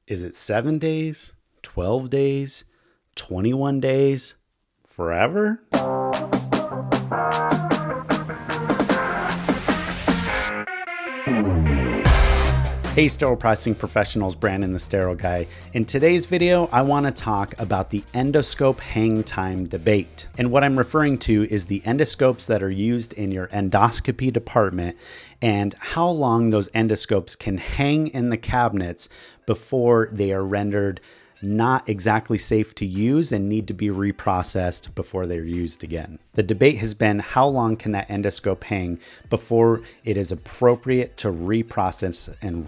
Is it 7 days, 12 days, 21 days, forever? Hey Sterile Processing Professionals, Brandon the Sterile Guy. In today's video, I want to talk about the endoscope hang time debate. And what I'm referring to is the endoscopes that are used in your endoscopy department and how long those endoscopes can hang in the cabinets before they are rendered not exactly safe to use and need to be reprocessed before they're used again. The debate has been how long can that endoscope hang before it is appropriate to reprocess and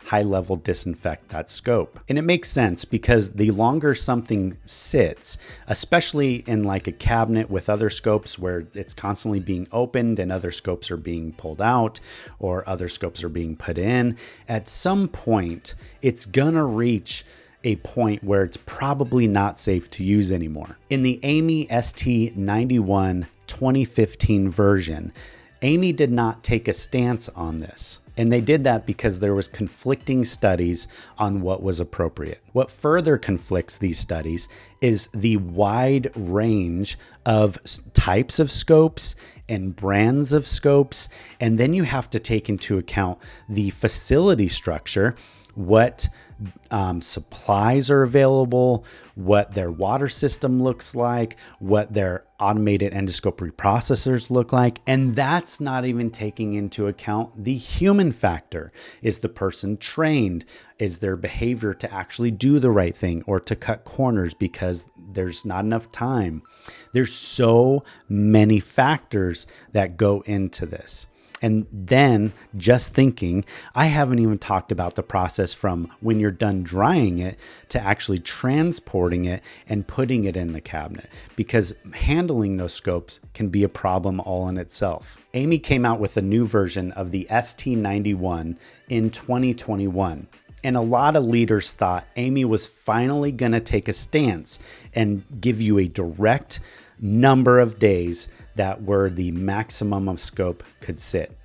high level disinfect that scope. And it makes sense because the longer something sits, especially in like a cabinet with other scopes where it's constantly being opened and other scopes are being pulled out or other scopes are being put in, at some point it's gonna reach a point where it's probably not safe to use anymore. In the AAMI ST91 2015 version, AAMI did not take a stance on this. And they did that because there was conflicting studies on what was appropriate. What further conflicts these studies is the wide range of types of scopes and brands of scopes. And then you have to take into account the facility structure, what supplies are available, what their water system looks like, what their automated endoscope reprocessors look like. And that's not even taking into account the human factor. Is the person trained? Is their behavior to actually do the right thing or to cut corners because there's not enough time? There's so many factors that go into this. And then just thinking, I haven't even talked about the process from when you're done drying it to actually transporting it and putting it in the cabinet, because handling those scopes can be a problem all in itself. AAMI came out with a new version of the ST91 in 2021. And a lot of leaders thought AAMI was finally going to take a stance and give you a direct number of days that were the maximum of scope could sit.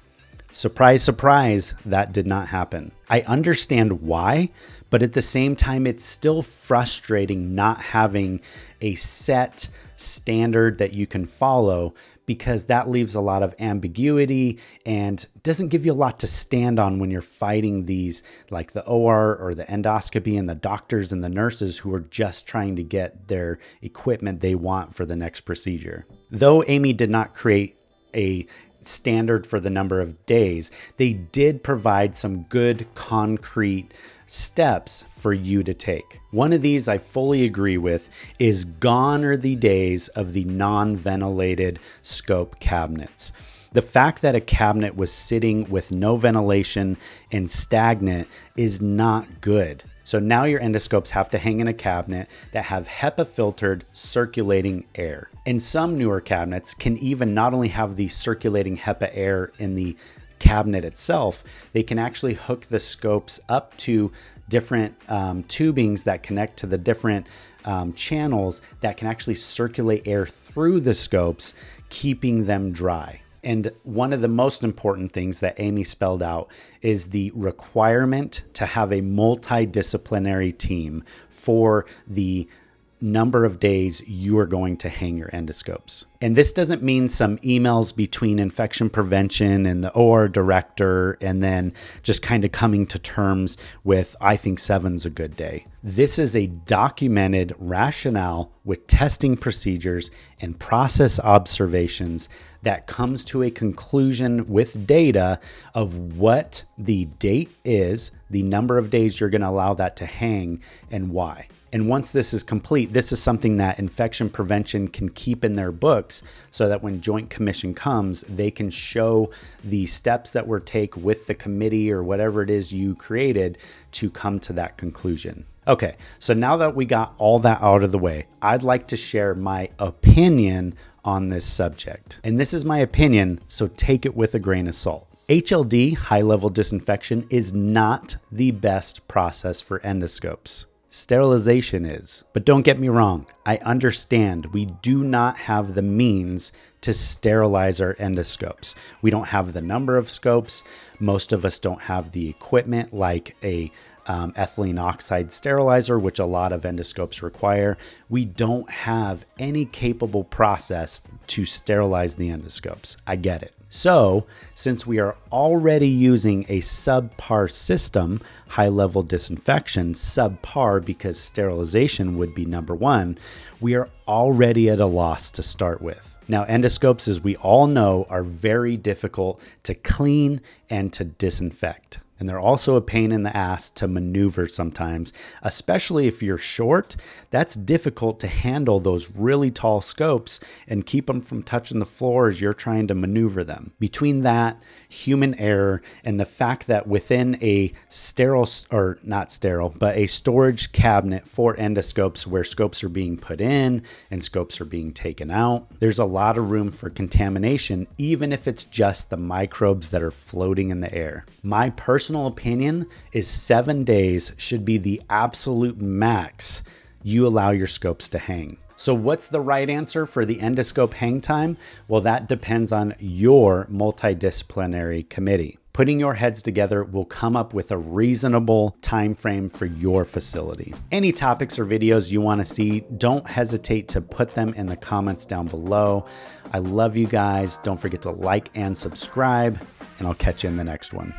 Surprise, surprise, that did not happen. I understand why, but at the same time, it's still frustrating not having a set standard that you can follow, because that leaves a lot of ambiguity and doesn't give you a lot to stand on when you're fighting these, like the OR or the endoscopy and the doctors and the nurses who are just trying to get their equipment they want for the next procedure. Though AAMI did not create a standard for the number of days, they did provide some good concrete steps for you to take. One of these I fully agree with is gone are the days of the non-ventilated scope cabinets. The fact that a cabinet was sitting with no ventilation and stagnant is not good. So now your endoscopes have to hang in a cabinet that have HEPA filtered circulating air. And some newer cabinets can even not only have the circulating HEPA air in the cabinet itself, they can actually hook the scopes up to different tubings that connect to the different channels that can actually circulate air through the scopes, keeping them dry. And one of the most important things that AAMI spelled out is the requirement to have a multidisciplinary team for the number of days you are going to hang your endoscopes. And this doesn't mean some emails between infection prevention and the OR director and then just kind of coming to terms with, I think 7's a good day. This is a documented rationale with testing procedures and process observations that comes to a conclusion with data of what the date is, the number of days you're going to allow that to hang, and why. And once this is complete, this is something that infection prevention can keep in their books so that when Joint Commission comes, they can show the steps that were taken with the committee or whatever it is you created to come to that conclusion. Okay, so now that we got all that out of the way, I'd like to share my opinion on this subject. And this is my opinion, so take it with a grain of salt. HLD, high-level disinfection, is not the best process for endoscopes. Sterilization is. But don't get me wrong, I understand we do not have the means to sterilize our endoscopes. We don't have the number of scopes. Most of us don't have the equipment like a ethylene oxide sterilizer, which a lot of endoscopes require, we don't have any capable process to sterilize the endoscopes. I get it. So since we are already using a subpar system, high-level disinfection, subpar because sterilization would be number one, we are already at a loss to start with. Now, endoscopes, as we all know, are very difficult to clean and to disinfect. And they're also a pain in the ass to maneuver sometimes, especially if you're short. That's difficult to handle those really tall scopes and keep them from touching the floor as you're trying to maneuver them. Between that, human error, and the fact that within a sterile, or not sterile, but a storage cabinet for endoscopes where scopes are being put in and scopes are being taken out, there's a lot of room for contamination, even if it's just the microbes that are floating in the air. My personal opinion is 7 days should be the absolute max you allow your scopes to hang. So what's the right answer for the endoscope hang time? Well, that depends on your multidisciplinary committee. Putting your heads together will come up with a reasonable time frame for your facility. Any topics or videos you want to see, don't hesitate to put them in the comments down below. I love you guys. Don't forget to like and subscribe, and I'll catch you in the next one.